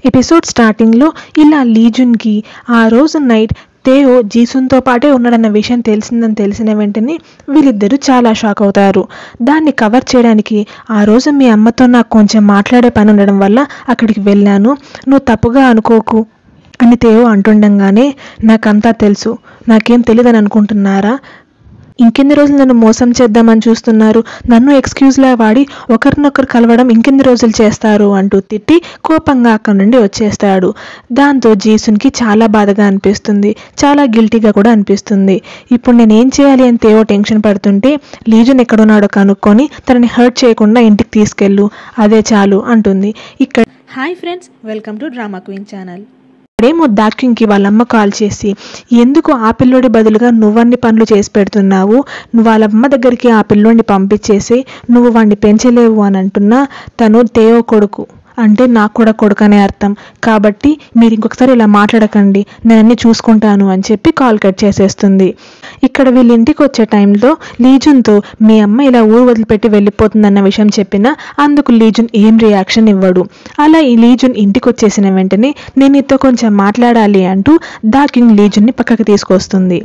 Episode స్టార్టింగ్లో ఇలా లీజున్కి ఆ రోజు నైట్ తేయో జీసున్తో పాటే ఉన్నాడన్న విషయం తెలిసిన వెంటనే వీళ్ళిద్దరూ చాలా షాక్ అవుతారు. దాన్ని కవర్ చేయడానికి ఆ రోజు మీ అమ్మతో నాకు కొంచెం మాట్లాడే పని ఉండడం వల్ల అక్కడికి వెళ్ళాను, నువ్వు తప్పుగా అనుకోకు అని తేయో అంటుండగానే నాకంతా తెలుసు, నాకేం తెలియదని అనుకుంటున్నారా, ఇంకెన్ని రోజులు నన్ను మోసం చేద్దామని చూస్తున్నారు, నన్ను ఎక్స్క్యూజ్లా వాడి ఒకరినొకరు కలవడం ఇంకెన్ని రోజులు చేస్తారు అంటూ తిట్టి కోపంగా అక్కడి నుండి వచ్చేస్తాడు. దాంతో జీసున్కి చాలా బాధగా అనిపిస్తుంది, చాలా గిల్టీగా కూడా అనిపిస్తుంది. ఇప్పుడు నేనేం చేయాలి అని తేవో టెన్షన్ పడుతుంటే లీజన్ ఎక్కడున్నాడో కనుక్కొని తనని హర్ట్ చేయకుండా ఇంటికి తీసుకెళ్ళు, అదే చాలు అంటుంది. ఇక్కడ hi friends, welcome to drama queen channel. ఇక్కడేమో దాక్యున్కి వాళ్ళమ్మ కాల్ చేసి ఎందుకు ఆ పిల్లోడి బదులుగా నువ్వన్ని పనులు చేసి పెడుతున్నావు, నువ్వు వాళ్ళమ్మ దగ్గరికి ఆ పిల్లోడిని పంపించేసి నువ్వు వాడిని పెంచలేవు అని అంటున్నా. తను తేయో కొడుకు అంటే నాకు కూడా కొడుకు అనే అర్థం, కాబట్టి మీరు ఇంకొకసారి ఇలా మాట్లాడకండి, నేను అన్నీ చూసుకుంటాను అని చెప్పి కాల్ కట్ చేసేస్తుంది. ఇక్కడ వీళ్ళ ఇంటికి వచ్చే టైంలో లీజున్తో మీ అమ్మ ఇలా ఊరు వదిలిపెట్టి వెళ్ళిపోతుందన్న విషయం చెప్పినా అందుకు లీజున్ ఏం రియాక్షన్ ఇవ్వడు. అలా ఈ లీజున్ ఇంటికి వచ్చేసిన వెంటనే నేను నీతో కొంచెం మాట్లాడాలి అంటూ దాక్యున్ లీజున్ని పక్కకి తీసుకొస్తుంది.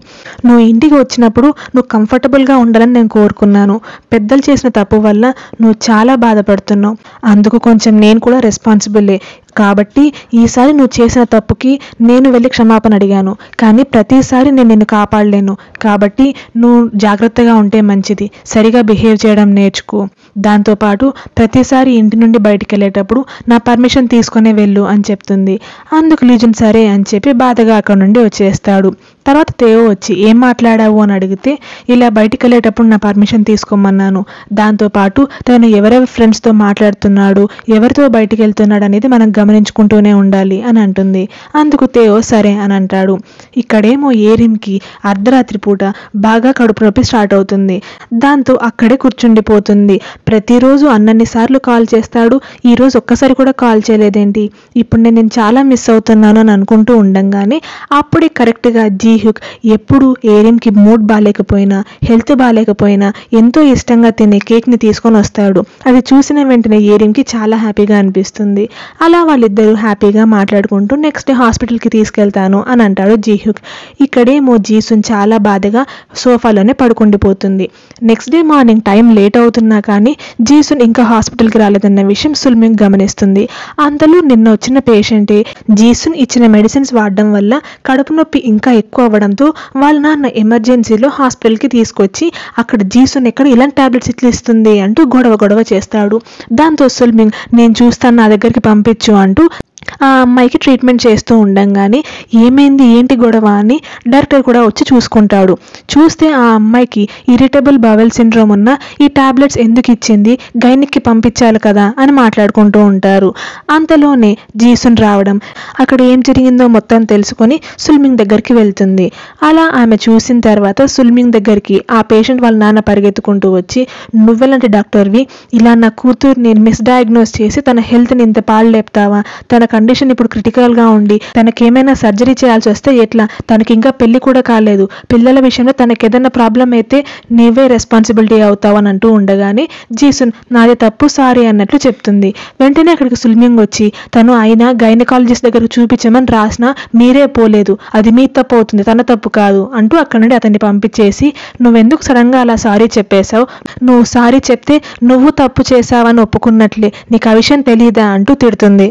నువ్వు ఇంటికి వచ్చినప్పుడు నువ్వు కంఫర్టబుల్గా ఉండాలని నేను కోరుకున్నాను, పెద్దలు చేసిన తప్పు వల్ల నువ్వు చాలా బాధపడుతున్నావు, అందుకు కొంచెం నేను కూడా రెస్పాన్సిబుల్లే, కాబట్టి ఈసారి నువ్వు చేసిన తప్పుకి నేను వెళ్ళి క్షమాపణ అడిగాను, కానీ ప్రతిసారి నేను నిన్ను కాపాడలేను, కాబట్టి నువ్వు జాగ్రత్తగా ఉంటే మంచిది, సరిగా బిహేవ్ చేయడం నేర్చుకో, దాంతోపాటు ప్రతిసారి ఇంటి నుండి బయటికి వెళ్ళేటప్పుడు నా పర్మిషన్ తీసుకునే వెళ్ళు అని చెప్తుంది. అందుకు లీజన్ సరే అని చెప్పి బాధగా అక్కడ నుండి వచ్చేస్తాడు. తర్వాత తేయో వచ్చి ఏం మాట్లాడావు అని అడిగితే ఇలా బయటికి వెళ్ళేటప్పుడు నా పర్మిషన్ తీసుకోమన్నాను, దాంతోపాటు తను ఎవరెవరి ఫ్రెండ్స్తో మాట్లాడుతున్నాడు, ఎవరితో బయటికి వెళ్తున్నాడు అనేది మనం గమనించుకుంటూనే ఉండాలి అని అంటుంది. అందుకు తేయో సరే అని అంటాడు. ఇక్కడేమో ఏరిన్కి అర్ధరాత్రి పూట బాగా కడుపు నొప్పి స్టార్ట్ అవుతుంది. దాంతో అక్కడే కూర్చుండిపోతుంది. ప్రతిరోజు అన్నన్ని సార్లు కాల్ చేస్తాడు, ఈరోజు ఒక్కసారి కూడా కాల్ చేయలేదేంటి, ఇప్పుడు నేను చాలా మిస్ అవుతున్నాను అని అనుకుంటూ ఉండంగానే అప్పుడే కరెక్ట్గా జీహుక్ ఎప్పుడు ఏరిన్కి మూడ్ బాగాలేకపోయినా హెల్త్ బాగాలేకపోయినా ఎంతో ఇష్టంగా తినే కేక్ని తీసుకొని వస్తాడు. అది చూసిన వెంటనే ఏరిన్కి చాలా హ్యాపీగా అనిపిస్తుంది. అలా వాళ్ళిద్దరూ హ్యాపీగా మాట్లాడుకుంటూ నెక్స్ట్ డే హాస్పిటల్కి తీసుకెళ్తాను అని అంటాడు జీహుక్. ఇక్కడేమో జీసున్ చాలా బాధగా సోఫాలోనే పడుకుండిపోతుంది. Next day morning time late అవుతున్నా కానీ జీసున్ ఇంకా హాస్పిటల్కి రాలేదన్న విషయం సుల్మింగ్ గమనిస్తుంది. అంతలో నిన్న వచ్చిన పేషెంటే జీసున్ ఇచ్చిన మెడిసిన్స్ వాడడం వల్ల కడుపు నొప్పి ఇంకా ఎక్కువ అవ్వడంతో వాళ్ళ నాన్న ఎమర్జెన్సీలో హాస్పిటల్కి తీసుకొచ్చి అక్కడ జీసున్ ఎక్కడ ఇలాంటి టాబ్లెట్స్ ఇట్లా ఇస్తుంది అంటూ గొడవ చేస్తాడు. దాంతో సుల్మింగ్ నేను చూస్తాను, నా దగ్గరికి పంపించు అంటూ ఆ అమ్మాయికి ట్రీట్మెంట్ చేస్తూ ఉండంగానే ఏమైంది ఏంటి గొడవ అని డాక్టర్ కూడా వచ్చి చూసుకుంటాడు. చూస్తే ఆ అమ్మాయికి ఇరిటబుల్ బవెల్ సిండ్రోమ్ ఉన్న ఈ టాబ్లెట్స్ ఎందుకు ఇచ్చింది, గైనిక్కి పంపించాలి కదా అని మాట్లాడుకుంటూ ఉంటారు. అంతలోనే జీసున్ రావడం, అక్కడ ఏం జరిగిందో మొత్తం తెలుసుకొని సుల్మింగ్ దగ్గరికి వెళ్తుంది. అలా ఆమె చూసిన తర్వాత సుల్మింగ్ దగ్గరికి ఆ పేషెంట్ వాళ్ళ నాన్న పరిగెత్తుకుంటూ వచ్చి నువ్వెలాంటి డాక్టర్వి, ఇలా నా కూతుర్ని మిస్డయాగ్నోస్ చేసి తన హెల్త్ని ఇంత పాడు లేపుతావా, తన కండిషన్ ఇప్పుడు క్రిటికల్గా ఉండి తనకేమైనా సర్జరీ చేయాల్సి వస్తే ఎట్లా, తనకి ఇంకా పెళ్లి కూడా కాలేదు, పిల్లల విషయంలో తనకి ఏదైనా ప్రాబ్లం అయితే నీవే రెస్పాన్సిబిలిటీ అవుతావు అని అంటూ ఉండగానే జీసున్ నాది తప్పు సారీ అన్నట్లు చెప్తుంది. వెంటనే అక్కడికి సుల్మింగ్ వచ్చి తను అయినా గైనకాలజిస్ట్ దగ్గరకు చూపించమని రాసినా మీరే పోలేదు, అది మీ తప్పు అవుతుంది, తన తప్పు కాదు అంటూ అక్కడ నుండి అతన్ని పంపించేసి నువ్వెందుకు సడన్గా అలా సారీ చెప్పేశావు, నువ్వు సారీ చెప్తే నువ్వు తప్పు చేశావని ఒప్పుకున్నట్లే, నీకు ఆ విషయం తెలియదా అంటూ తిడుతుంది.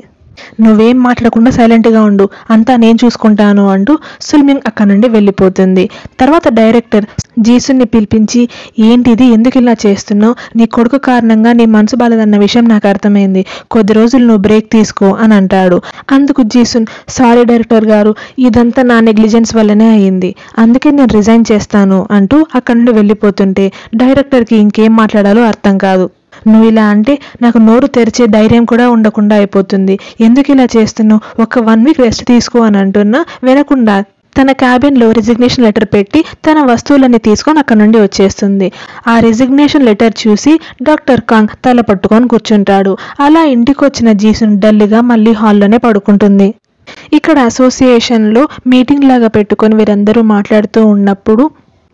నువ్వేం మాట్లాడకుండా సైలెంట్గా ఉండు, అంతా నేను చూసుకుంటాను అంటూ సుల్మింగ్ అక్కడ నుండి వెళ్ళిపోతుంది. తర్వాత డైరెక్టర్ జీసున్ని పిలిపించి ఏంటిది, ఎందుకు ఇలా చేస్తున్నావు, నీ కొడుకు కారణంగా నీ మనసు బాలేదన్న విషయం నాకు అర్థమైంది, కొద్ది రోజులు నువ్వు బ్రేక్ తీసుకో అని అంటాడు. అందుకు జీసున్ సారీ డైరెక్టర్ గారు, ఇదంతా నా నెగ్లిజెన్స్ వల్లనే అయ్యింది, అందుకే నేను రిజైన్ చేస్తాను అంటూ అక్కడ నుండి వెళ్ళిపోతుంటే డైరెక్టర్కి ఇంకేం మాట్లాడాలో అర్థం కాదు. నువ్వు ఇలా అంటే నాకు నోరు తెరిచే ధైర్యం కూడా ఉండకుండా అయిపోతుంది, ఎందుకు ఇలా చేస్తున్నావు, ఒక 1 వీక్ రెస్ట్ తీసుకో అని అంటున్నా వినకుండా తన క్యాబిన్లో రిజిగ్నేషన్ లెటర్ పెట్టి తన వస్తువులన్నీ తీసుకొని అక్కడ నుండి వచ్చేస్తుంది. ఆ రిజిగ్నేషన్ లెటర్ చూసి డాక్టర్ కాంగ్ తల పట్టుకొని కూర్చుంటాడు. అలా ఇంటికి వచ్చిన జీసున్ డల్గా మళ్ళీ హాల్లోనే పడుకుంటుంది. ఇక్కడ అసోసియేషన్లో మీటింగ్ లాగా పెట్టుకొని వీరందరూ మాట్లాడుతూ ఉన్నప్పుడు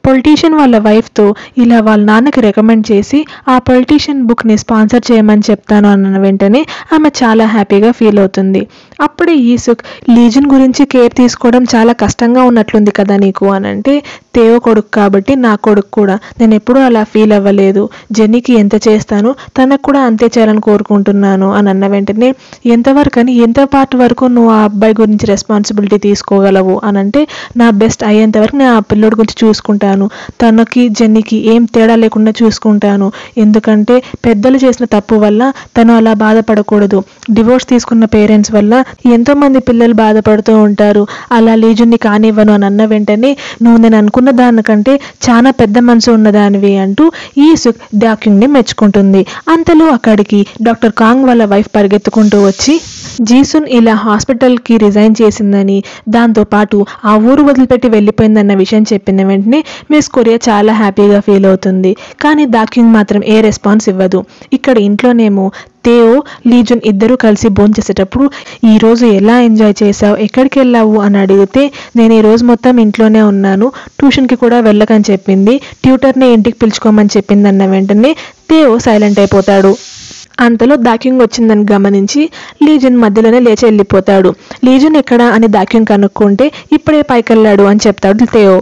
పొలిటీషియన్ వాళ్ళ వైఫ్తో ఇలా వాళ్ళ నాన్నకి రికమెండ్ చేసి ఆ పొలిటీషియన్ బుక్ని స్పాన్సర్ చేయమని చెప్తాను అన్న వెంటనే ఆమె చాలా హ్యాపీగా ఫీల్ అవుతుంది. అప్పుడే ఈసుక్ లీజన్ గురించి కేర్ తీసుకోవడం చాలా కష్టంగా ఉన్నట్లుంది కదా నీకు అని అంటే, తేవ కొడుకు కాబట్టి నా కొడుకు కూడా, నేను ఎప్పుడూ అలా ఫీల్ అవ్వలేదు. జెన్నీకి ఎంత చేస్తానో తనకు కూడా అంతే చేయాలని కోరుకుంటున్నాను అని అన్న వెంటనే, ఎంత పార్ట్ వరకు నువ్వు ఆ అబ్బాయి గురించి రెస్పాన్సిబిలిటీ తీసుకోగలవు అని అంటే, నా బెస్ట్ అయ్యేంత వరకు నేను ఆ పిల్లోడి గురించి చూసుకుంటాను, తనకి జెన్నీకి ఏం తేడా లేకుండా చూసుకుంటాను. ఎందుకంటే పెద్దలు చేసిన తప్పు వల్ల తను అలా బాధపడకూడదు. డివోర్స్ తీసుకున్న పేరెంట్స్ వల్ల ఎంతోమంది పిల్లలు బాధపడుతూ ఉంటారు. అలా లీజున్ని కానివ్వను అని అన్న వెంటనే, నువ్వు నేను అనుకున్న దానికంటే చాలా పెద్ద మనసు ఉన్నదానివి అంటూ ఈసుక్ డాక్యుని మెచ్చుకుంటుంది. అంతలో అక్కడికి డాక్టర్ కాంగ్ వాళ్ళ వైఫ్ పరిగెత్తుకుంటూ వచ్చి జీసున్ ఇలా హాస్పిటల్కి రిజైన్ చేసిందని, దాంతోపాటు ఆ ఊరు వదిలిపెట్టి వెళ్ళిపోయిందన్న విషయం చెప్పిన వెంటనే మిస్ కొరియా చాలా హ్యాపీగా ఫీల్ అవుతుంది. కానీ డాక్యున్ మాత్రం ఏ రెస్పాన్స్ ఇవ్వదు. ఇక్కడ ఇంట్లోనేమో తేఓ లీజన్ ఇద్దరూ కలిసి భోంచేసేటప్పుడు, ఈరోజు ఎలా ఎంజాయ్ చేసావు, ఎక్కడికి వెళ్ళావు అని అడిగితే, నేను ఈరోజు మొత్తం ఇంట్లోనే ఉన్నాను, ట్యూషన్కి కూడా వెళ్ళకని చెప్పింది, ట్యూటర్ని ఇంటికి పిలుచుకోమని చెప్పింది అన్న వెంటనే తేఓ సైలెంట్ అయిపోతాడు. అంతలో దాక్యుంగ్ వచ్చిందని గమనించి లీజన్ మధ్యలోనే లేచి వెళ్ళిపోతాడు. లీజన్ ఎక్కడ అని దాక్యుంగ్ కనుక్కుంటే, ఇప్పుడే పైకెళ్ళాడు అని చెప్తాడు తేఓ.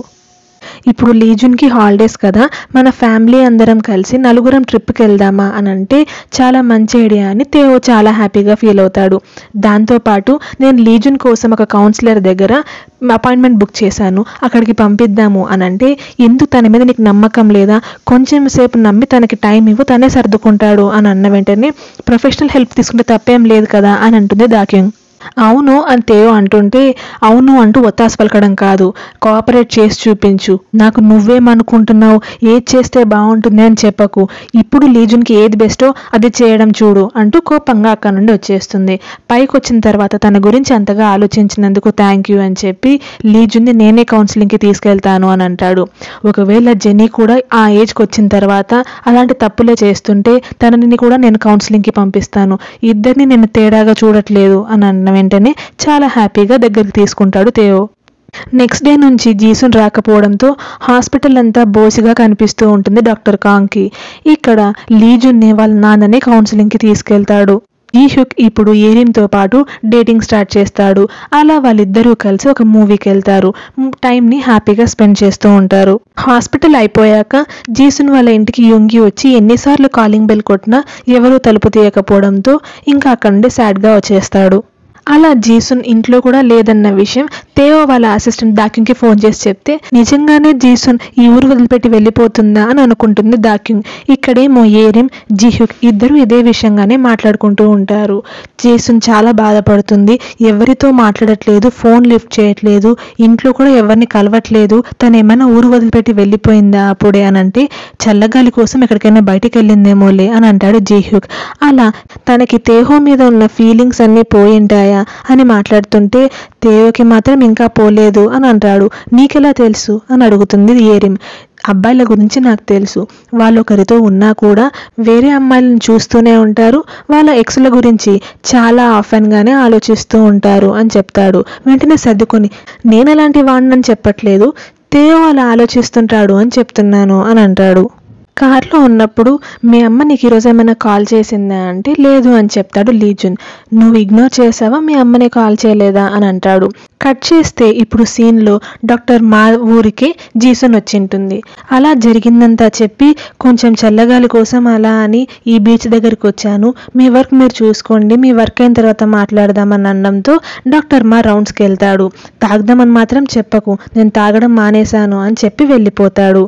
ఇప్పుడు లీజన్కి హాలిడేస్ కదా, మన ఫ్యామిలీ అందరం కలిసి నలుగురం ట్రిప్కి వెళ్దామా అని అంటే, చాలా మంచి ఐడియా అని తేఓ చాలా హ్యాపీగా ఫీల్ అవుతాడు. దాంతోపాటు నేను లీజన్ కోసం ఒక కౌన్సిలర్ దగ్గర అపాయింట్మెంట్ బుక్ చేశాను, అక్కడికి పంపిద్దాము అని అంటే, ఎందుకు తన మీద నీకు నమ్మకం లేదా, కొంచెం సేపు నమ్మి తనకి టైం ఇవ్వు, తనే సర్దుకుంటాడు అని అన్న వెంటనే, ప్రొఫెషనల్ హెల్ప్ తీసుకుంటే తప్పేం లేదు కదా అని అంటుంది దాక్యుంగ్. అవును అని తేఓ అంటుంటే, అవును అంటూ ఒత్తాసు పలకడం కాదు, కోఆపరేట్ చేసి చూపించు, నాకు నువ్వేమనుకుంటున్నావు, ఏది చేస్తే బాగుంటుంది అని చెప్పకు, ఇప్పుడు లీజన్కి ఏది బెస్టో అది చేయడం చూడు అంటూ కోపంగా అక్కడ నుండి వచ్చేస్తుంది. పైకి వచ్చిన తర్వాత తన గురించి అంతగా ఆలోచించినందుకు థ్యాంక్ యూ అని చెప్పి, లీజన్ని నేనే కౌన్సిలింగ్కి తీసుకెళ్తాను అని అంటాడు. ఒకవేళ జెన్నీ కూడా ఆ ఏజ్కి వచ్చిన తర్వాత అలాంటి తప్పులే చేస్తుంటే తనని కూడా నేను కౌన్సిలింగ్కి పంపిస్తాను, ఇద్దరిని నేను తేడాగా చూడట్లేదు అని అన్న వెంటనే చాలా హ్యాపీగా దగ్గరికి తీసుకుంటాడు తేఓ. నెక్స్ట్ డే నుంచి జీసున్ రాకపోవడంతో హాస్పిటల్ అంతా బోసిగా కనిపిస్తూ ఉంటుంది డాక్టర్ కాంగ్కి. ఇక్కడ లీజున్ని వాళ్ళ నాన్నని కౌన్సిలింగ్కి తీసుకెళ్తాడు. ఈహుక్ ఇప్పుడు ఏరిమ్తో పాటు డేటింగ్ స్టార్ట్ చేస్తాడు. అలా వాళ్ళిద్దరూ కలిసి ఒక మూవీకి వెళ్తారు, టైంని హ్యాపీగా స్పెండ్ చేస్తూ ఉంటారు. హాస్పిటల్ అయిపోయాక జీసున్ వాళ్ళ ఇంటికి యుంగి వచ్చి ఎన్నిసార్లు కాలింగ్ బెల్ కొట్టినా ఎవరూ తలుపు తీయకపోవడంతో ఇంకా అక్కడ నుండి సాడ్గా వచ్చేస్తాడు. అలా జీసున్ ఇంట్లో కూడా లేదన్న విషయం తేఓ వాళ్ళ అసిస్టెంట్ దాక్యుంగ్కి ఫోన్ చేసి చెప్తే, నిజంగానే జీసున్ ఈ ఊరు వదిలిపెట్టి వెళ్ళిపోతుందా అని అనుకుంటుంది దాక్యుంగ్. ఇక్కడేమో ఏరిమ్, జీహుక్ ఇద్దరు ఇదే విషయంగానే మాట్లాడుకుంటూ ఉంటారు. జీసున్ చాలా బాధపడుతుంది, ఎవరితో మాట్లాడట్లేదు, ఫోన్ లిఫ్ట్ చేయట్లేదు, ఇంట్లో కూడా ఎవరిని కలవట్లేదు, తను ఏమైనా ఊరు వదిలిపెట్టి వెళ్ళిపోయిందా అప్పుడే అని అంటే, చల్లగాలి కోసం ఎక్కడికైనా బయటికి వెళ్ళిందేమోలే అని అంటాడు జీహుక్. అలా తనకి తేహో మీద ఉన్న ఫీలింగ్స్ అన్నీ పోయింటాయా అని మాట్లాడుతుంటే, తేయోకి మాత్రం ఇంకా పోలేదు అని అంటాడు. నీకెలా తెలుసు అని అడుగుతుంది ఏరిమ్. అబ్బాయిల గురించి నాకు తెలుసు, వాళ్ళు ఒకరితో ఉన్నా కూడా వేరే అమ్మాయిలను చూస్తూనే ఉంటారు, వాళ్ళ ఎక్స్ల గురించి చాలా ఆఫెన్గానే ఆలోచిస్తూ ఉంటారు అని చెప్తాడు. వెంటనే సర్దుకొని, నేను అలాంటి వాడినని చెప్పట్లేదు, తేయో అలా ఆలోచిస్తుంటాడు అని చెప్తున్నాను అని అంటాడు. కార్లో ఉన్నప్పుడు మీ అమ్మ నీకు ఈరోజు ఏమైనా కాల్ చేసిందా అంటే, లేదు అని చెప్తాడు లీజున్. నువ్వు ఇగ్నోర్ చేసావా, మీ అమ్మని కాల్ చేయలేదా అని అంటాడు. కట్ చేస్తే ఇప్పుడు సీన్లో డాక్టర్ మా ఊరికి జీసన్ వచ్చింటుంది. అలా జరిగిందంతా చెప్పి, కొంచెం చల్లగాలి కోసం అలా అని ఈ బీచ్ దగ్గరికి వచ్చాను, మీ వర్క్ మీరు చూసుకోండి, మీ వర్క్ అయిన తర్వాత మాట్లాడదామని అనడంతో డాక్టర్ మా రౌండ్స్కి వెళ్తాడు. తాగదామని మాత్రం చెప్పకు, నేను తాగడం మానేశాను అని చెప్పి వెళ్ళిపోతాడు.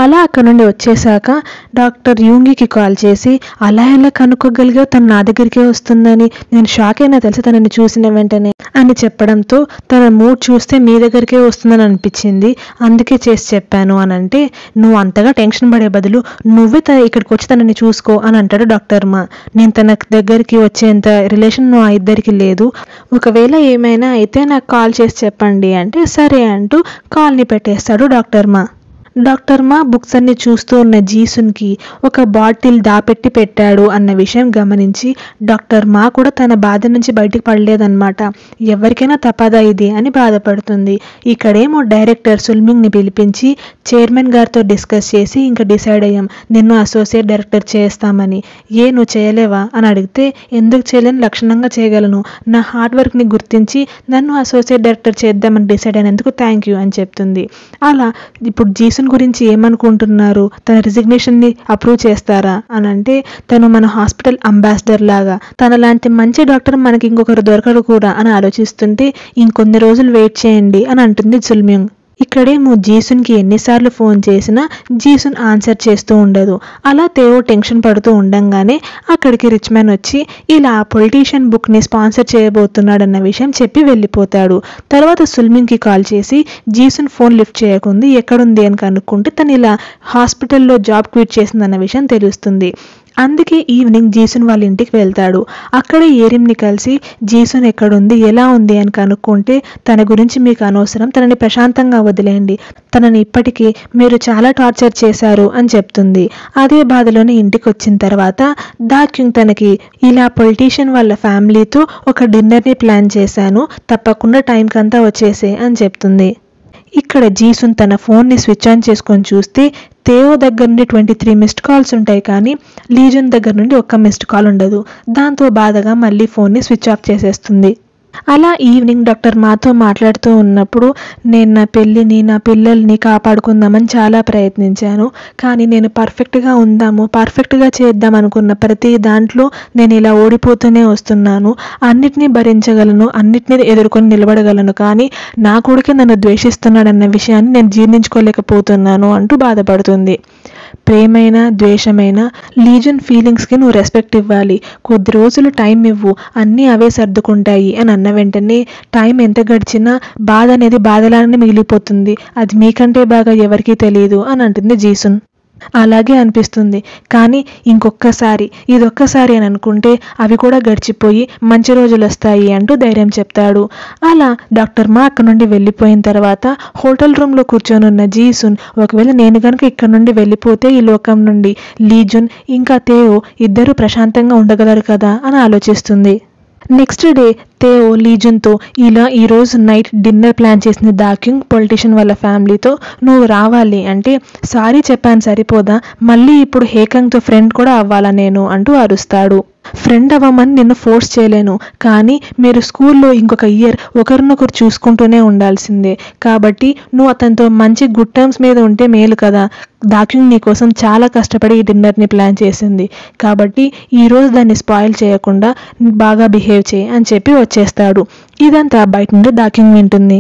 అలా అక్కడ నుండి వచ్చేసాక డాక్టర్ యూంగికి కాల్ చేసి, అలా ఎలా కనుక్కోగలిగా తను నా దగ్గరికే వస్తుందని, నేను షాక్ అయినా తెలిసి తనని చూసిన వెంటనే అని చెప్పడంతో, తన మూడ్ చూస్తే మీ దగ్గరికే వస్తుందని అనిపించింది, అందుకే చేసి చెప్పాను అని అంటే, నువ్వు అంతగా టెన్షన్ పడే బదులు నువ్వే ఇక్కడికి వచ్చి తనని చూసుకో అని అంటాడు డాక్టర్ మా. నేను తన దగ్గరికి వచ్చేంత రిలేషన్ ఆ ఇద్దరికి లేదు, ఒకవేళ ఏమైనా అయితే నాకు కాల్ చేసి చెప్పండి అంటే, సరే అంటూ కాల్ని పెట్టేస్తాడు డాక్టర్ మా. డాక్టర్ మా బుక్స్ అన్ని చూస్తూ ఉన్న జీసున్కి ఒక బాటిల్ దాపెట్టి పెట్టాడు అన్న విషయం గమనించి డాక్టర్ మా కూడా తన బాధ నుంచి బయటికి పడలేదన్నమాట. ఎవరికైనా తప్పదా ఇది అని బాధపడుతుంది. ఇక్కడేమో డైరెక్టర్ సుల్మింగ్ని పిలిపించి చైర్మన్ గారితో డిస్కస్ చేసి ఇంకా డిసైడ్ అయ్యాం, నిన్ను అసోసియేట్ డైరెక్టర్ చేస్తామని. నువ్వు చేయలేవా అని అడిగితే, ఎందుకు చేయలేని, లక్షణంగా చేయగలను. నా హార్డ్ వర్క్ని గుర్తించి నన్ను అసోసియేట్ డైరెక్టర్ చేద్దామని డిసైడ్ అయినందుకు థ్యాంక్ యూ అని చెప్తుంది. అలా ఇప్పుడు జీసున్ గురించి ఏమనుకుంటున్నారు, తన రిజిగ్నేషన్ని అప్రూవ్ చేస్తారా అని అంటే, తను మన హాస్పిటల్ అంబాసిడర్ లాగా, తన లాంటి మంచి డాక్టర్ మనకి ఇంకొకరు దొరకరు కూడా అని ఆలోచిస్తుంటే, ఇంకొన్ని రోజులు వెయిట్ చేయండి అని అంటుంది సుల్మింగ్. ఇక్కడేమో జీసున్కి ఎన్నిసార్లు ఫోన్ చేసినా జీసున్ ఆన్సర్ చేస్తూ ఉండదు. అలా తేవో టెన్షన్ పడుతూ ఉండంగానే అక్కడికి రిచ్ మ్యాన్ వచ్చి ఇలా పొలిటీషియన్ బుక్ని స్పాన్సర్ చేయబోతున్నాడన్న విషయం చెప్పి వెళ్ళిపోతాడు. తర్వాత సుల్మింగ్కి కాల్ చేసి జీసున్ ఫోన్ లిఫ్ట్ చేయకుంది, ఎక్కడుంది అని కనుక్కుంటే తను ఇలా హాస్పిటల్లో జాబ్ క్విట్ చేసిందన్న విషయం తెలుస్తుంది. అందుకే ఈవినింగ్ జీసున్ వాళ్ళ ఇంటికి వెళ్తాడు. అక్కడే ఏరిమ్ని కలిసి జీసున్ ఎక్కడుంది, ఎలా ఉంది అని కనుక్కుంటే, తన గురించి మీకు అనవసరం, తనని ప్రశాంతంగా వదిలేయండి, తనని ఇప్పటికీ మీరు చాలా టార్చర్ చేశారు అని చెప్తుంది. అదే బాధలోనే ఇంటికి వచ్చిన తర్వాత దాక్యూంగ్ తనకి ఇలా పొలిటీషియన్ వాళ్ళ ఫ్యామిలీతో ఒక డిన్నర్ని ప్లాన్ చేశాను, తప్పకుండా టైంకి అంతా వచ్చేసే అని చెప్తుంది. ఇక్కడ జీసున్ తన ఫోన్ని స్విచ్ ఆన్ చేసుకొని చూస్తే తేవో దగ్గర నుండి 23 మిస్డ్ కాల్స్ ఉంటాయి, కానీ లీజన్ దగ్గర నుండి ఒక్క మిస్డ్ కాల్ ఉండదు. దాంతో బాధగా మళ్ళీ ఫోన్ని స్విచ్ ఆఫ్ చేసేస్తుంది. అలా ఈవినింగ్ డాక్టర్ మాతో మాట్లాడుతూ ఉన్నప్పుడు, నేను నా పెళ్ళిని, నా పిల్లల్ని కాపాడుకుందామని చాలా ప్రయత్నించాను, కానీ నేను పర్ఫెక్ట్గా చేద్దాం అనుకున్న ప్రతి దాంట్లో నేను ఇలా ఓడిపోతూనే వస్తున్నాను. అన్నిటినీ భరించగలను, అన్నిటినీ ఎదుర్కొని నిలబడగలను, కానీ నా కొడుకే నన్ను ద్వేషిస్తున్నాడన్న విషయాన్ని నేను జీర్ణించుకోలేకపోతున్నాను అంటూ బాధపడుతుంది. ప్రేమైనా ద్వేషమైనా లీజన్ ఫీలింగ్స్కి నువ్వు రెస్పెక్ట్ ఇవ్వాలి, కొద్ది రోజులు టైం ఇవ్వు, అన్నీ అవే సర్దుకుంటాయి అని అన్న వెంటనే, టైం ఎంత గడిచినా బాధ అనేది బాధలానే మిగిలిపోతుంది, అది మీకంటే బాగా ఎవరికీ తెలియదు అని అంటుంది జీసున్. అలాగే అనిపిస్తుంది, కానీ ఇదొక్కసారి అని అనుకుంటే అవి కూడా గడిచిపోయి మంచి రోజులు వస్తాయి అంటూ ధైర్యం చెప్తాడు. అలా డాక్టర్ మా అక్కడ నుండి వెళ్ళిపోయిన తర్వాత హోటల్ రూమ్లో కూర్చొని ఉన్న జీసున్, ఒకవేళ నేను కనుక ఇక్కడ నుండి వెళ్ళిపోతే ఈ లోకం నుండి లీజన్ ఇంకా తేవో ఇద్దరు ప్రశాంతంగా ఉండగలరు కదా అని ఆలోచిస్తుంది. నెక్స్ట్ డే తేవో లీజన్తో ఇలా ఈరోజు నైట్ డిన్నర్ ప్లాన్ చేసిన దాక్యూంగ్ పొలిటీషియన్ వాళ్ళ ఫ్యామిలీతో నువ్వు రావాలి అంటే, సారీ చెప్పాను సరిపోదా, మళ్ళీ ఇప్పుడు హేకంగ్తో ఫ్రెండ్ కూడా అవ్వాలా నేను అంటూ అరుస్తాడు. ఫ్రెండ్ అవ్వమని నిన్ను ఫోర్స్ చేయలేను, కానీ మీరు స్కూల్లో ఇంకొక ఇయర్ ఒకరినొకరు చూసుకుంటూనే ఉండాల్సిందే, కాబట్టి నువ్వు అతనితో మంచి గుడ్ టర్మ్స్ మీద ఉంటే మేలు కదా. దాక్యూంగ్ నీ కోసం చాలా కష్టపడి ఈ డిన్నర్ని ప్లాన్ చేసింది, కాబట్టి ఈరోజు దాన్ని స్పాయిల్ చేయకుండా బాగా బిహేవ్ చేయి అని చెప్పి వచ్చేస్తాడు. ఇదంతా బయట నుండి దాక్యూంగ్ వింటుంది.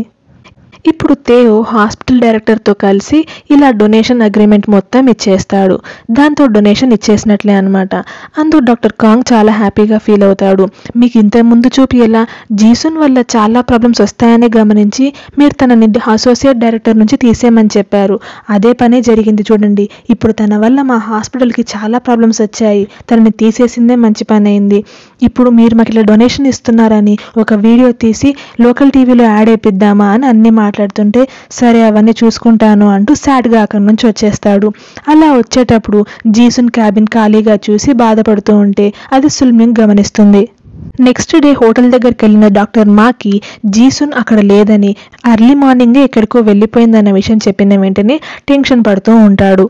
ఇప్పుడు తేవో హాస్పిటల్ డైరెక్టర్తో కలిసి ఇలా డొనేషన్ అగ్రిమెంట్ మొత్తం ఇచ్చేస్తాడు. దాంతో డొనేషన్ ఇచ్చేసినట్లే అనమాట. అందుకు డాక్టర్ కాంగ్ చాలా హ్యాపీగా ఫీల్ అవుతాడు. మీకు ఇంత ముందు చూపి ఎలా జీసున్ వల్ల చాలా ప్రాబ్లమ్స్ వస్తాయని గమనించి మీరు తనని అసోసియేట్ డైరెక్టర్ నుంచి తీసేయమని చెప్పారు, అదే పనే జరిగింది చూడండి. ఇప్పుడు తన వల్ల మా హాస్పిటల్కి చాలా ప్రాబ్లమ్స్ వచ్చాయి, తనని తీసేసిందే మంచి పని అయింది. ఇప్పుడు మీరు మాకు ఇలా డొనేషన్ ఇస్తున్నారని ఒక వీడియో తీసి లోకల్ టీవీలో యాడ్ వేయిద్దామా అని అన్ని మాట్లాడుతుంటే, సరే అవన్నీ చూసుకుంటాను అంటూ సాడ్గా అక్కడి నుంచి వచ్చేస్తాడు. అలా వచ్చేటప్పుడు జీసున్ క్యాబిన్ ఖాళీగా చూసి బాధపడుతూ ఉంటే అది సుల్మింగ్ గమనిస్తుంది. నెక్స్ట్ డే హోటల్ దగ్గరికి వెళ్ళిన డాక్టర్ మాకి జీసున్ అక్కడ లేదని, అర్లీ మార్నింగే ఎక్కడికో వెళ్ళిపోయిందన్న విషయం చెప్పిన వెంటనే టెన్షన్ పడుతూ ఉంటాడు.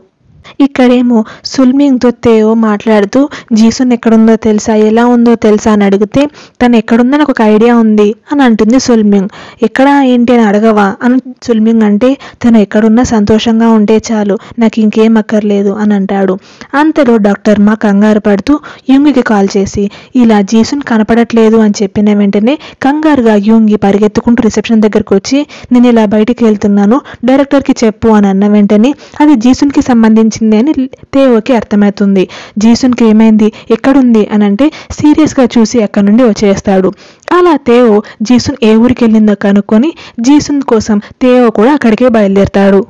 ఇక్కడేమో సుల్మింగ్తో తేవో మాట్లాడుతూ, జీసున్ ఎక్కడుందో తెలుసా, ఎలా ఉందో తెలుసా అని అడిగితే, తను ఎక్కడుందో నాకు ఒక ఐడియా ఉంది అని అంటుంది సుల్మింగ్. ఎక్కడ ఏంటి అని అడగవా అని సుల్మింగ్ అంటే, తను ఎక్కడున్నా సంతోషంగా ఉంటే చాలు, నాకు ఇంకేం అక్కర్లేదు అని అంటాడు. అంతలో డాక్టర్ మా కంగారు పడుతూ యూంగికి కాల్ చేసి ఇలా జీసున్ కనపడట్లేదు అని చెప్పిన వెంటనే కంగారుగా యూంగి పరిగెత్తుకుంటూ రిసెప్షన్ దగ్గరకు వచ్చి, నేను ఇలా బయటికి వెళ్తున్నాను, డైరెక్టర్కి చెప్పు అని అన్న వెంటనే అది జీసున్కి సంబంధించి అని తేవోకి అర్థమవుతుంది. జీసున్కి ఏమైంది, ఎక్కడుంది అని అంటే సీరియస్గా చూసి అక్కడి నుండి వచ్చేస్తాడు. అలా తేవో జీసున్ ఏ ఊరికి వెళ్ళిందో కనుక్కొని జీసున్ కోసం తేవో కూడా అక్కడికే బయలుదేరతాడు.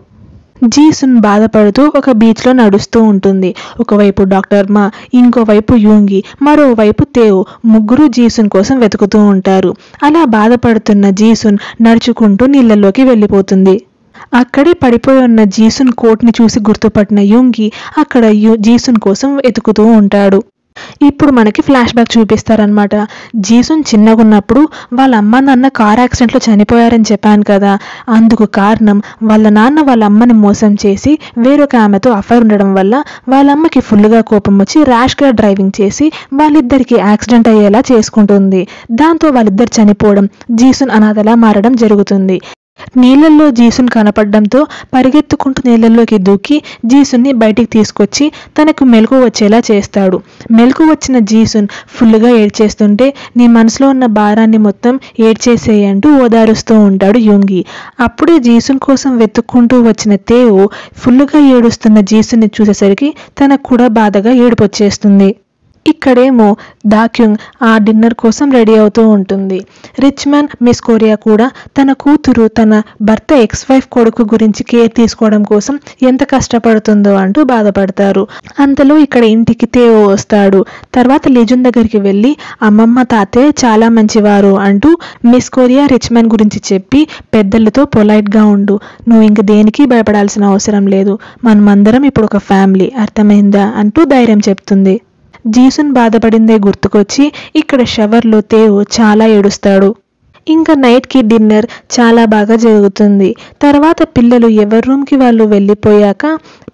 జీసున్ బాధపడుతూ ఒక బీచ్లో నడుస్తూ ఉంటుంది. ఒకవైపు డాక్టర్ మా, ఇంకోవైపు యూంగి, మరోవైపు తేవో, ముగ్గురు జీసున్ కోసం వెతుకుతూ ఉంటారు. అలా బాధపడుతున్న జీసున్ నడుచుకుంటూ నీళ్ళలోకి వెళ్ళిపోతుంది. అక్కడే పడిపోయి ఉన్న జీసున్ కోట్ని చూసి గుర్తుపట్టిన యుంగి అక్కడ జీసున్ కోసం వెతుకుతూ ఉంటాడు. ఇప్పుడు మనకి ఫ్లాష్ బ్యాక్ చూపిస్తారనమాట. జీసున్ చిన్నగా ఉన్నప్పుడు వాళ్ళ అమ్మ నాన్న కార్ యాక్సిడెంట్లో చనిపోయారని చెప్పాను కదా, అందుకు కారణం వాళ్ళ నాన్న వాళ్ళ అమ్మని మోసం చేసి వేరొక ఆమెతో అఫైర్ ఉండడం వల్ల వాళ్ళ అమ్మకి ఫుల్గా కోపం వచ్చి ర్యాష్గా డ్రైవింగ్ చేసి వాళ్ళిద్దరికి యాక్సిడెంట్ అయ్యేలా చేసుకుంటుంది. దాంతో వాళ్ళిద్దరు చనిపోవడం, జీసున్ అనాథలా మారడం జరుగుతుంది. నీళ్ళల్లో జీసున్ కనపడడంతో పరిగెత్తుకుంటూ నీళ్ళల్లోకి దూకి జీసున్ని బయటికి తీసుకొచ్చి తనకు మెలకు వచ్చేలా చేస్తాడు. మెలకు వచ్చిన జీసున్ ఫుల్గా ఏడ్చేస్తుంటే నీ మనసులో ఉన్న భారాన్ని మొత్తం ఏడ్చేసేయి అంటూ ఓదారుస్తూ ఉంటాడు యుంగి. అప్పుడే జీసున్ కోసం వెతుక్కుంటూ వచ్చిన తేవో ఫుల్గా ఏడుస్తున్న జీసున్ని చూసేసరికి తనకు కూడా బాధగా ఏడుపు వచ్చేస్తుంది. ఇక్కడేమో దాక్యుంగ్ ఆ డిన్నర్ కోసం రెడీ అవుతూ ఉంటుంది. రిచ్మన్ మిస్ కొరియా కూడా తన కూతురు తన భర్త ఎక్స్-వైఫ్ కొడుకు గురించి కేర్ తీసుకోవడం కోసం ఎంత కష్టపడుతుందో అంటూ బాధపడతారు. అంతలో ఇక్కడ ఇంటికి తేవో వస్తాడు. తర్వాత లీజున్ దగ్గరికి వెళ్ళి అమ్మమ్మ తాతయ్య చాలా మంచివారు అంటూ మిస్ కొరియా రిచ్మన్ గురించి చెప్పి పెద్దలతో పొలైట్గా ఉండు, నువ్వు ఇంక దేనికి భయపడాల్సిన అవసరం లేదు, మనమందరం ఇప్పుడు ఒక ఫ్యామిలీ, అర్థమైందా అంటూ ధైర్యం చెప్తుంది. జీసున్ బాధపడిందే గుర్తుకొచ్చి ఇక్కడ షవర్లో తేవో చాలా ఏడుస్తాడు. ఇంకా నైట్కి డిన్నర్ చాలా బాగా జరుగుతుంది. తర్వాత పిల్లలు ఎవరి రూమ్కి వాళ్ళు వెళ్ళిపోయాక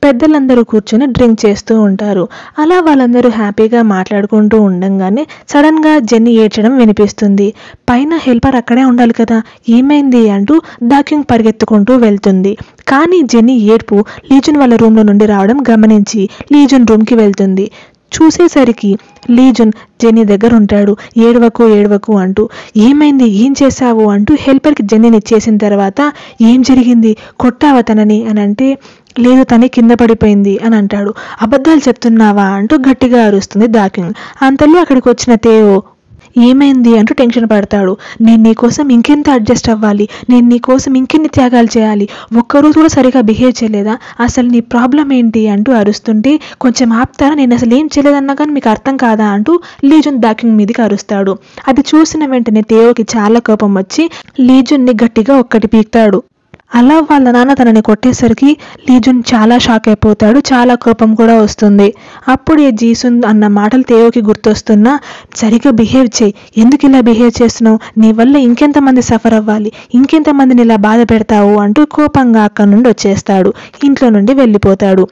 పెద్దలందరూ కూర్చొని డ్రింక్ చేస్తూ ఉంటారు. అలా వాళ్ళందరూ హ్యాపీగా మాట్లాడుకుంటూ ఉండంగానే సడన్గా జెన్నీ ఏడ్చడం వినిపిస్తుంది. పైన హెల్పర్ అక్కడే ఉండాలి కదా, ఏమైంది అంటూ దాక్యుంగ్ పరిగెత్తుకుంటూ వెళ్తుంది. కానీ జెన్నీ ఏడ్పు లీజున్ వాళ్ళ రూమ్లో నుండి రావడం గమనించి లీజున్ రూమ్కి వెళ్తుంది. చూసేసరికి లీజున్ జెన్నీ దగ్గర ఉంటాడు. ఏడవకు ఏడవకు అంటూ ఏమైంది, ఏం చేశావు అంటూ హెల్పర్కి జెన్నీని ఇచ్చేసిన తర్వాత ఏం జరిగింది, కొట్టావా తనని అని అంటే లేదు తనే కింద పడిపోయింది అని అంటాడు. అబద్ధాలు చెప్తున్నావా అంటూ గట్టిగా అరుస్తుంది దాక్యుంగ్. అంతలో అక్కడికి వచ్చిన తేవో ఏమైంది అంటూ టెన్షన్ పడతాడు. నేను నీకోసం ఇంకెంత అడ్జస్ట్ అవ్వాలి, నేను నీకోసం ఇంకెన్ని త్యాగాలు చేయాలి, ఒక్కరోజు కూడా సరిగా బిహేవ్ చేయలేదా, అసలు నీ ప్రాబ్లం ఏంటి అంటూ అరుస్తుంటే కొంచెం ఆపుతారా, నేను అసలు ఏం చేయలేదన్నా కానీ మీకు అర్థం కాదా అంటూ లీజున్ దాక్యుంగ్ మీదకి అరుస్తాడు. అది చూసిన వెంటనే తేవోకి చాలా కోపం వచ్చి లీజున్ని గట్టిగా ఒక్కటి పీకుతాడు. అలా వాళ్ళ నాన్న తనని కొట్టేసరికి లీజున్ చాలా షాక్ అయిపోతాడు, చాలా కోపం కూడా వస్తుంది. అప్పుడే జీసున్ అన్న మాటలు తేవోకి గుర్తొస్తున్నా సరిగ్గా బిహేవ్ చేయి, ఎందుకు ఇలా బిహేవ్ చేస్తున్నావు, నీ వల్ల ఇంకెంతమంది సఫర్ అవ్వాలి, ఇంకెంతమందిని ఇలా బాధ పెడతావు అంటూ కోపంగా అక్కడి నుండి వచ్చేస్తాడు. ఇంట్లో నుండి వెళ్ళిపోతాడు.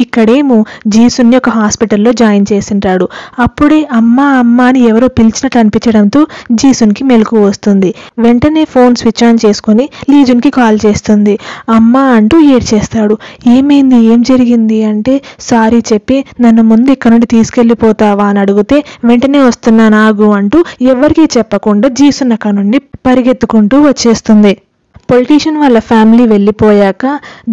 ఇక్కడేమో జీసున్ని ఒక హాస్పిటల్లో జాయిన్ చేసింటాడు. అప్పుడే అమ్మ అమ్మ అని ఎవరో పిలిచినట్టు అనిపించడంతో జీసున్కి మెలకు వస్తుంది. వెంటనే ఫోన్ స్విచ్ ఆన్ చేసుకొని లీజున్కి కాల్ చేస్తుంది. అమ్మ అంటూ ఏడ్చేస్తాడు. ఏమైంది, ఏం జరిగింది అంటే సారీ చెప్పి నన్ను ముందు ఇక్కడ నుండి తీసుకెళ్ళిపోతావా అని అడిగితే వెంటనే వస్తున్నాను ఆగు అంటూ ఎవరికీ చెప్పకుండా జీసున్ అక్కడ నుండి పరిగెత్తుకుంటూ వచ్చేస్తుంది. పొలిటీషియన్ వాళ్ళ ఫ్యామిలీ వెళ్ళిపోయాక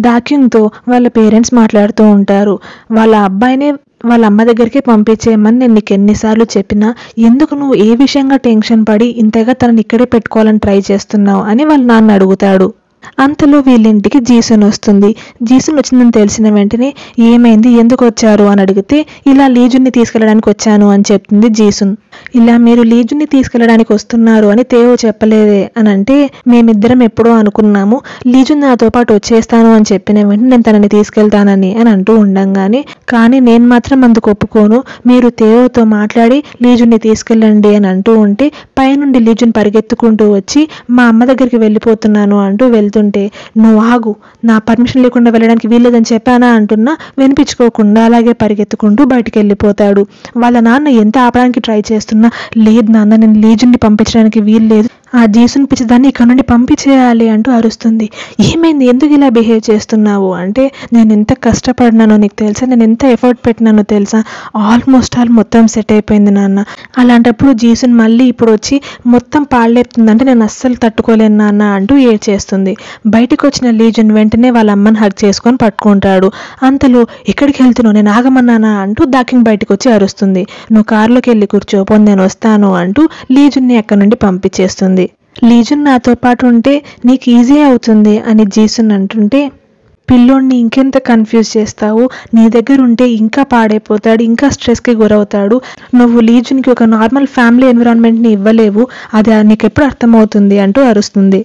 దాక్యుంగ్తో వాళ్ళ పేరెంట్స్ మాట్లాడుతూ ఉంటారు. వాళ్ళ అబ్బాయినే వాళ్ళ అమ్మ దగ్గరికి పంపించేయమని నేను నీకు ఎన్నిసార్లు చెప్పినా ఎందుకు నువ్వు ఏ విషయంగా టెన్షన్ పడి ఇంతగా తనని ఇక్కడే పెట్టుకోవాలని ట్రై చేస్తున్నావు అని వాళ్ళ నాన్న అడుగుతాడు. అంతలో వీళ్ళింటికి జీసున్ వస్తుంది. జీసున్ వచ్చిందని తెలిసిన వెంటనే ఏమైంది, ఎందుకు వచ్చారు అని అడిగితే ఇలా లీజున్ని తీసుకెళ్ళడానికి వచ్చాను అని చెప్తుంది జీసున్. ఇలా మీరు లీజున్ని తీసుకెళ్ళడానికి వస్తున్నారు అని తేవో చెప్పలేదే అని అంటే మేమిద్దరం ఎప్పుడో అనుకున్నాము, లీజున్ నాతో పాటు వచ్చేస్తాను అని చెప్పిన వెంటనే నేను తనని తీసుకెళ్తానని అని అంటూ ఉండంగానే కానీ నేను మాత్రం అందుకు ఒప్పుకోను, మీరు తేవోతో మాట్లాడి లీజున్ని తీసుకెళ్ళండి అని అంటూ ఉంటే పైనుండి లీజున్ పరిగెత్తుకుంటూ వచ్చి మా అమ్మ దగ్గరికి వెళ్ళిపోతున్నాను అంటూ వెళ్తుంటే నువ్వు ఆగు, నా పర్మిషన్ లేకుండా వెళ్ళడానికి వీల్లేదని చెప్పానా అంటున్నా వినిపించుకోకుండా అలాగే పరిగెత్తుకుంటూ బయటికి వెళ్ళిపోతాడు. వాళ్ళ నాన్న ఎంత ఆపడానికి ట్రై చేస్తున్నా లేదు నాన్న నేను లీజున్ని పంపించడానికి వీల్లేదు, ఆ జీసున్ పిచ్చిదాన్ని ఇక్కడ నుండి పంపించేయాలి అంటూ అరుస్తుంది. ఏమైంది, ఎందుకు ఇలా బిహేవ్ చేస్తున్నావు అంటే నేను ఎంత కష్టపడినానో నీకు తెలుసా, నేను ఎంత ఎఫర్ట్ పెట్టినానో తెలుసా, ఆల్మోస్ట్ ఆల్ మొత్తం సెట్ అయిపోయింది నాన్న, అలాంటప్పుడు జీసున్ మళ్ళీ ఇప్పుడు వచ్చి మొత్తం పాడలేపుతుందంటే నేను అస్సలు తట్టుకోలేను నాన్న అంటూ ఏడ్చేస్తుంది. బయటకు వచ్చిన లీజున్ వెంటనే వాళ్ళ అమ్మని హగ్ చేసుకొని పట్టుకుంటాడు. అంతలో ఎక్కడికి వెళ్తున్నావు, నేను ఆగమన్నానా అంటూ దాక్యుంగ్ బయటకు వచ్చి అరుస్తుంది. నువ్వు కారులోకి వెళ్ళి కూర్చోపో నేను వస్తాను అంటూ లీజున్ని అక్కడి నుండి పంపించేస్తుంది. లీజున్ నాతో పాటు ఉంటే నీకు ఈజీ అవుతుంది అని జీసున్ అంటుంటే పిల్లోడిని ఇంకెంత కన్ఫ్యూజ్ చేస్తావు, నీ దగ్గర ఉంటే ఇంకా పాడైపోతాడు, ఇంకా స్ట్రెస్కి గురవుతాడు, నువ్వు లీజున్కి ఒక నార్మల్ ఫ్యామిలీ ఎన్విరాన్మెంట్ని ఇవ్వలేవు, అది నీకు ఎప్పుడు అర్థమవుతుంది అంటూ అరుస్తుంది.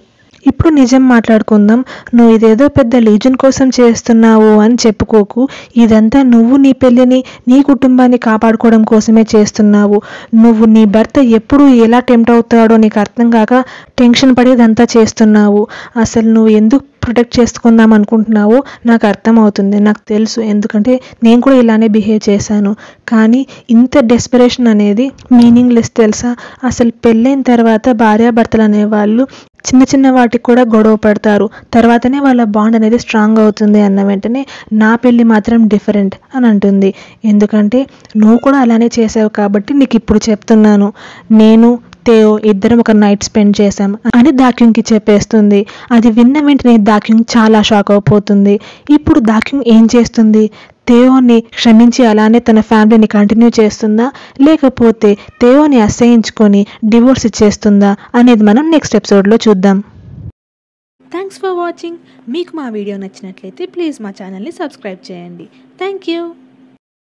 ఇప్పుడు నిజం మాట్లాడుకుందాం. నువ్వు ఇదేదో పెద్ద లీజన్ కోసం చేస్తున్నావు అని చెప్పుకోకు. ఇదంతా నువ్వు నీ పెళ్ళిని, నీ కుటుంబాన్ని కాపాడుకోవడం కోసమే చేస్తున్నావు. నువ్వు నీ భర్త ఎప్పుడు ఎలా టెంప్ట్ అవుతాడో నీకు అర్థం కాక టెన్షన్ పడి ఇదంతా చేస్తున్నావు. అసలు నువ్వు ఎందుకు ప్రొటెక్ట్ చేసుకుందాం అనుకుంటున్నావో నాకు అర్థమవుతుంది, నాకు తెలుసు. ఎందుకంటే నేను కూడా ఇలానే బిహేవ్ చేశాను. కానీ ఇంత డెస్పరేషన్ అనేది మీనింగ్లెస్ తెలుసా? అసలు పెళ్ళైన తర్వాత భార్యాభర్తలు అనేవాళ్ళు చిన్న చిన్న వాటికి కూడా గొడవ పడతారు, తర్వాతనే వాళ్ళ బాండ్ అనేది స్ట్రాంగ్ అవుతుంది అన్న వెంటనే నా పెళ్ళి మాత్రం డిఫరెంట్ అని అంటుంది. ఎందుకంటే నువ్వు కూడా అలానే చేసావు కాబట్టి నీకు ఇప్పుడు చెప్తున్నాను. నేను తేయో ఇద్దరం ఒక నైట్ స్పెండ్ చేశాం అని దాక్యూంగ్కి చెప్పేస్తుంది. అది విన్న వెంటనే దాక్యూంగ్ చాలా షాక్ అయిపోతుంది. ఇప్పుడు దాక్యూంగ్ ఏం చేస్తుంది? తేయోని క్షమించి అలానే తన ఫ్యామిలీని కంటిన్యూ చేస్తుందా, లేకపోతే తేయోని అసహించుకొని డివోర్స్ ఇచ్చేస్తుందా అనేది మనం నెక్స్ట్ ఎపిసోడ్లో చూద్దాం. Thanks for watching. మీకు మా వీడియో నచ్చినట్లయితే ప్లీజ్ మా ఛానల్ని సబ్స్క్రైబ్ చేయండి. Thank you.